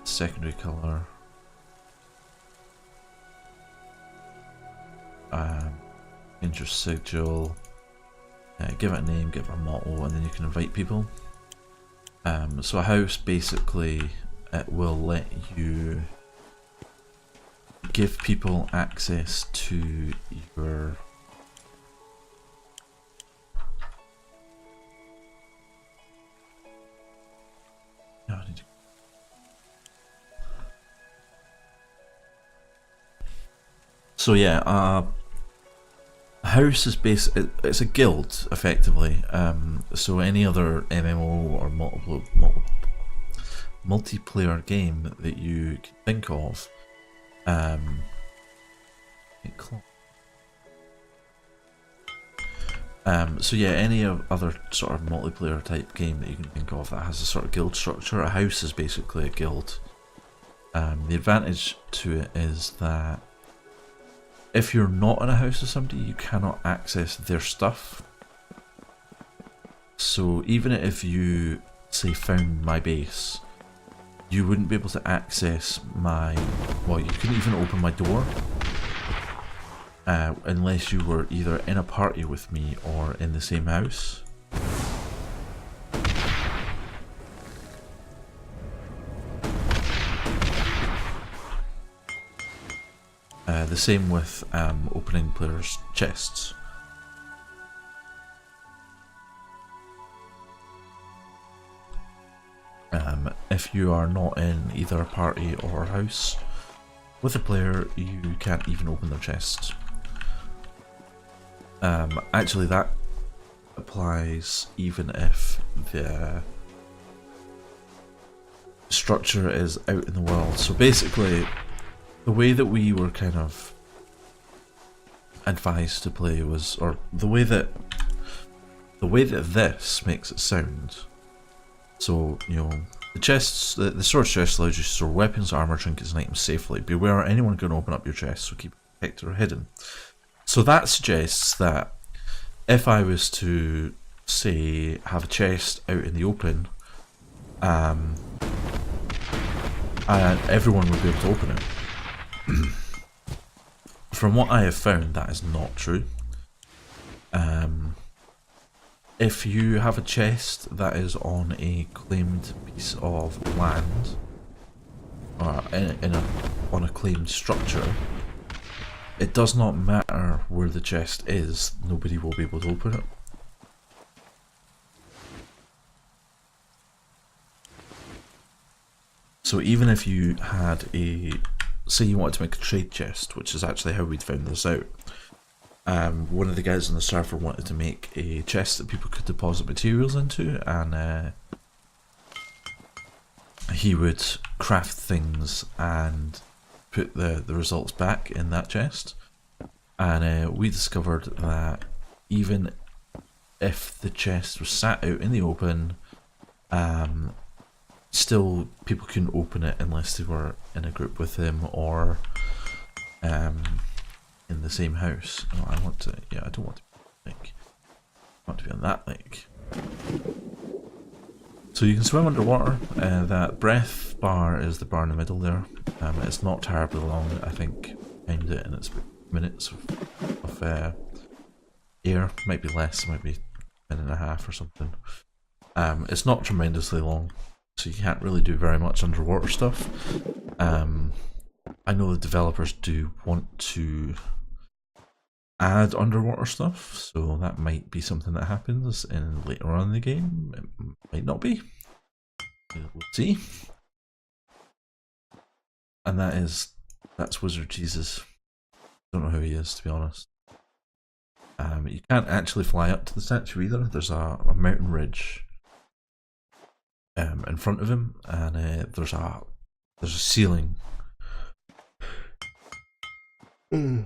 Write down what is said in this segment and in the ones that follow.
secondary colour. Change your sigil. Give it a name, give it a motto, and then you can invite people. So a house, basically, it will let you give people access to your So yeah, a house is it's a guild effectively. So any other MMO or multiplayer game that you can think of, so yeah, any other sort of multiplayer type game that you can think of that has a sort of guild structure, a house is basically a guild. The advantage to it is that if you're not in a house with somebody, you cannot access their stuff. So even if you, say, found my base, you wouldn't be able to access well, you couldn't even open my door unless you were either in a party with me or in the same house. The same with opening players' chests. If you are not in either a party or a house with a player, you can't even open their chests. Actually, that applies even if the structure is out in the world. So basically, the way that we were kind of advised to play was, or the way that this makes it sound. So, you know, the chests, the storage chest allows you to store weapons, armor, trinkets, and items safely. Beware, anyone can open up your chest, so keep it protected or hidden. So that suggests that if I was to, say, have a chest out in the open, and everyone would be able to open it. From what I have found, that is not true. If you have a chest that is on a claimed piece of land, or on a claimed structure, it does not matter where the chest is, nobody will be able to open it. So even if you had say you wanted to make a trade chest, which is actually how we'd found this out. One of the guys on the server wanted to make a chest that people could deposit materials into, and he would craft things and put the results back in that chest. And we discovered that even if the chest was sat out in the open, still people couldn't open it unless they were in a group with him or in the same house. Oh, I want to, yeah, I don't want to be like, I want to be on that lake. So you can swim underwater. That breath bar is the bar in the middle there. It's not terribly long. I think I timed it and it's minutes of air. Might be less, might be 10.5 or something. It's not tremendously long, so you can't really do very much underwater stuff. I know the developers do want to add underwater stuff, so that might be something that happens later on in the game. It might not be. We'll see. And that's Wizard Jesus. Don't know who he is, to be honest. You can't actually fly up to the statue either. There's a mountain ridge in front of him, and there's a ceiling. I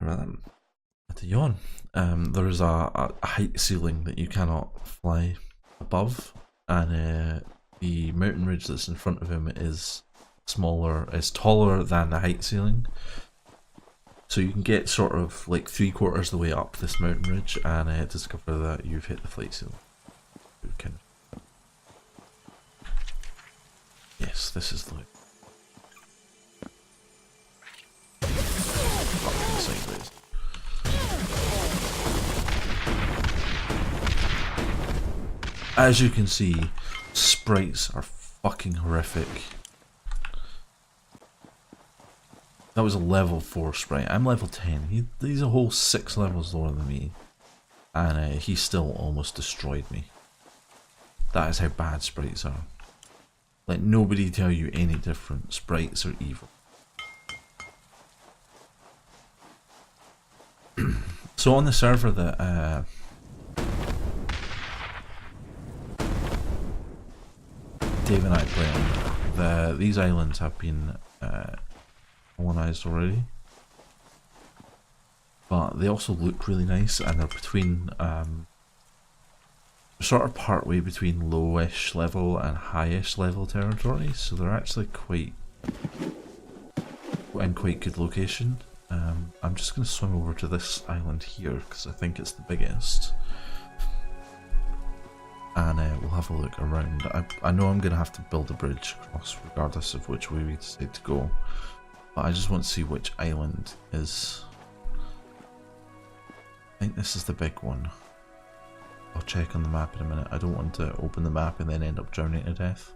had to yawn. There is a height ceiling that you cannot fly above, and the mountain ridge that's in front of him is taller than the height ceiling. So you can get sort of like 3/4 of the way up this mountain ridge and discover that you've hit the flight ceiling. Yes, this is the fucking sideways. As you can see, sprites are fucking horrific. That was a level 4 sprite. I'm level 10. He's a whole 6 levels lower than me. And he still almost destroyed me. That is how bad sprites are. Let nobody tell you any different. Sprites are evil. So on the server that Dave and I play on, these islands have been colonized already. But they also look really nice, and they're between sort of part way between lowish level and highish level territory, so they're actually quite in quite good location. I'm just going to swim over to this island here because I think it's the biggest, and we'll have a look around. I know I'm going to have to build a bridge across regardless of which way we decide to go, but I just want to see which island is. I think this is the big one. I'll check on the map in a minute. I don't want to open the map and then end up drowning to death.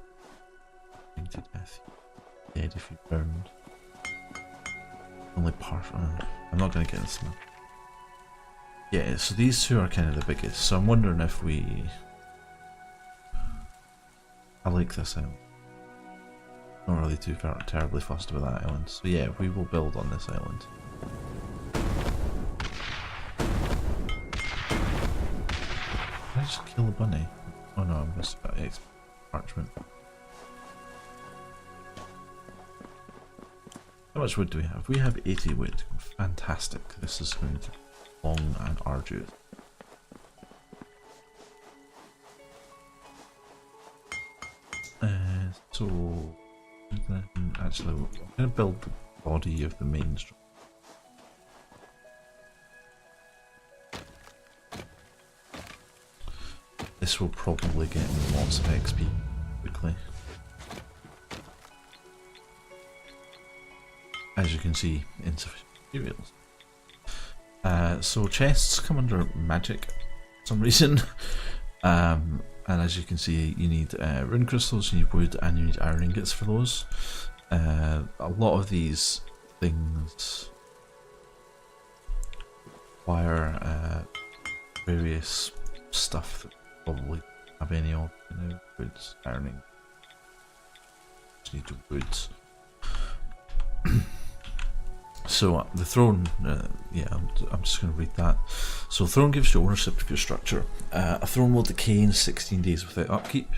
Drowning to death. Dead if you drowned. Only part. I'm not going to get this map. Yeah, so these two are kind of the biggest. So I'm wondering if we. I like this island. Not really too terribly fussed about that island. So yeah, we will build on this island. Did I just kill a bunny? Oh no, I'm just about parchment. How much wood do we have? We have 80 wood. Fantastic. This is going to be long and arduous. So actually, I'm going to build the body of the main structure. This will probably get me lots of XP quickly. As you can see, insufficient materials. So chests come under magic for some reason. And as you can see, you need rune crystals, you need wood, and you need iron ingots for those. A lot of these things require various stuff that probably have any of, you know, woods, iron ingots. Just need the woods. So the throne, yeah, I'm just going to read that. So throne gives you ownership of your structure. A throne will decay in 16 days without upkeep.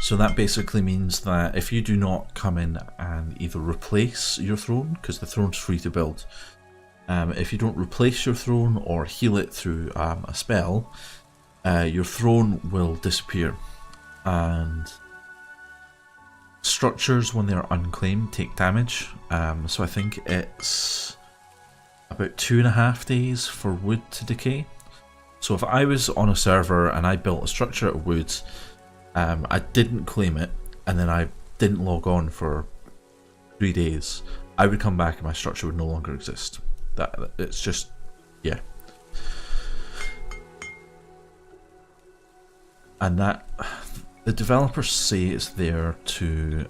So that basically means that if you do not come in and either replace your throne, because the throne's free to build, if you don't replace your throne or heal it through a spell, your throne will disappear. And structures, when they're unclaimed, take damage. So I think it's about 2.5 days for wood to decay. So if I was on a server and I built a structure out of wood, I didn't claim it, and then I didn't log on for 3 days, I would come back and my structure would no longer exist. It's just, yeah. And that, the developers say it's there to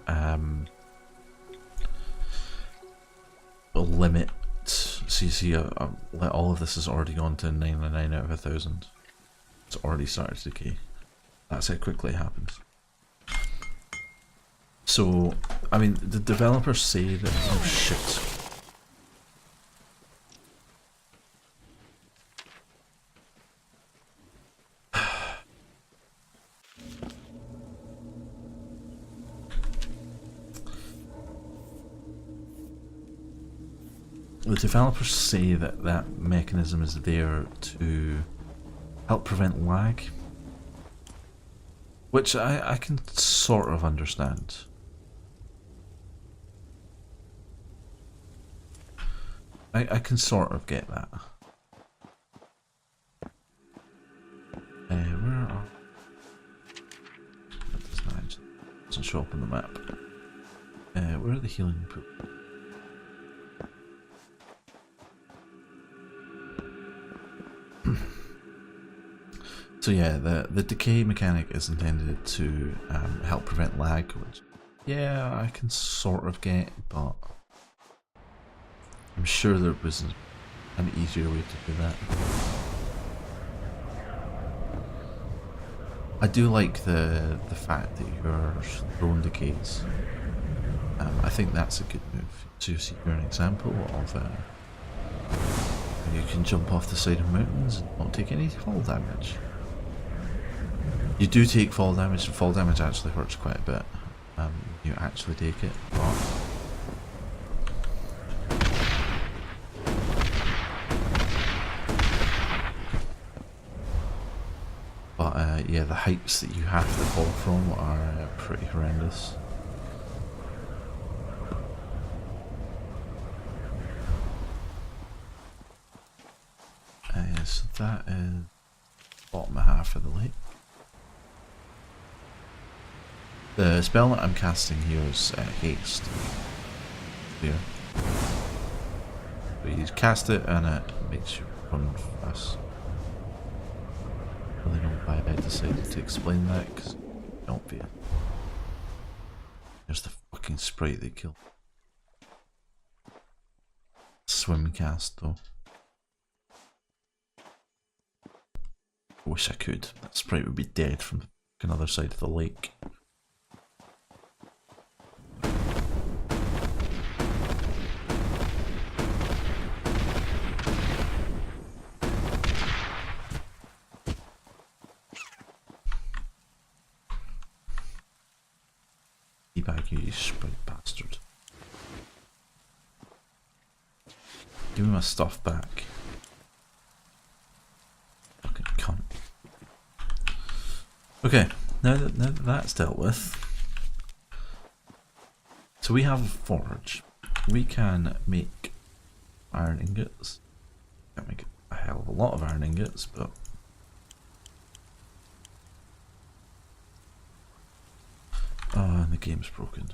limit. So you see, all of this is already gone to 999 out of 1,000. It's already started to decay. That's how quickly it happens. So, I mean, the developers say that, oh shit. The developers say that that mechanism is there to help prevent lag, which I can sort of understand. I can sort of get that. Where are... That doesn't show up on the map. Where are the healing pools? So yeah, the decay mechanic is intended to help prevent lag, which yeah, I can sort of get, but I'm sure there was an easier way to do that. I do like the fact that your throne decays. I think that's a good move. So you see here an example of you can jump off the side of mountains and not take any fall damage. You do take fall damage, and fall damage actually hurts quite a bit. You actually take it, but yeah, the heights that you have to fall from are pretty horrendous. So that is the bottom half of the lake. The spell that I'm casting here is haste. Here. But you cast it and it makes you run fast. I really don't know why I decided to explain that, because it's obvious. There's the fucking sprite they killed. Swim cast though. I wish I could. That sprite would be dead from the other side of the lake. Teabag you sprite bastard. Give me my stuff back. Fucking cunt. Okay, now that that's dealt with, so we have a forge. We can make iron ingots. Can't make a hell of a lot of iron ingots, but oh, and the game's broken.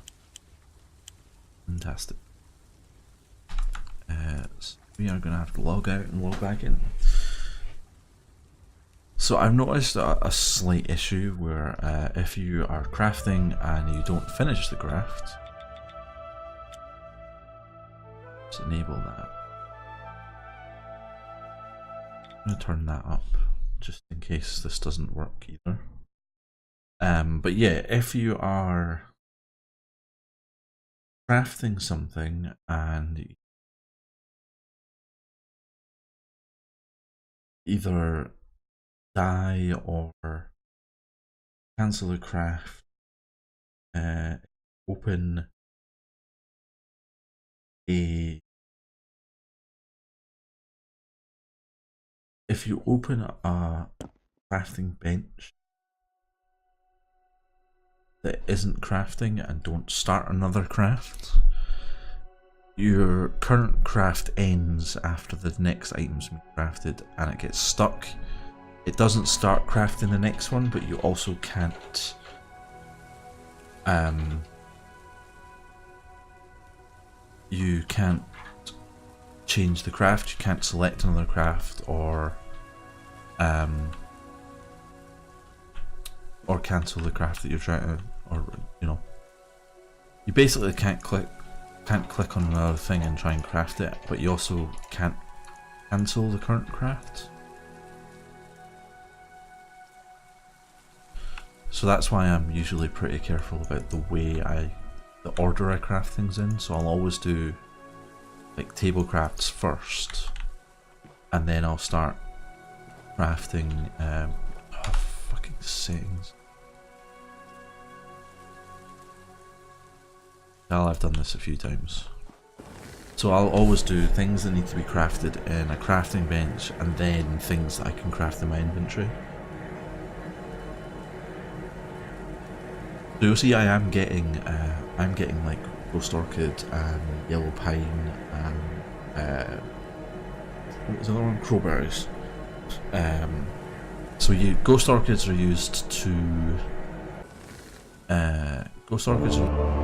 Fantastic. So we are going to have to log out and log back in. So I've noticed a slight issue where if you are crafting and you don't finish the craft, let's enable that. I'm going to turn that up just in case this doesn't work either. But yeah, if you are crafting something and either die or cancel the craft, open a, if you open a crafting bench that isn't crafting and don't start another craft, your current craft ends after the next item's been crafted and it gets stuck. It doesn't start crafting the next one, but you also can't you can't change the craft, you can't select another craft or cancel the craft that you're trying to, or you know, you basically can't click on another thing and try and craft it, but you also can't cancel the current craft. So that's why I'm usually pretty careful about the order I craft things in. So I'll always do like table crafts first, and then I'll start crafting fucking settings. Well, I've done this a few times. So I'll always do things that need to be crafted in a crafting bench, and then things that I can craft in my inventory. So you'll see I am getting like Ghost Orchid and Yellow Pine and what was the other one? Crowberries. So Ghost Orchids are used to Ghost Orchids are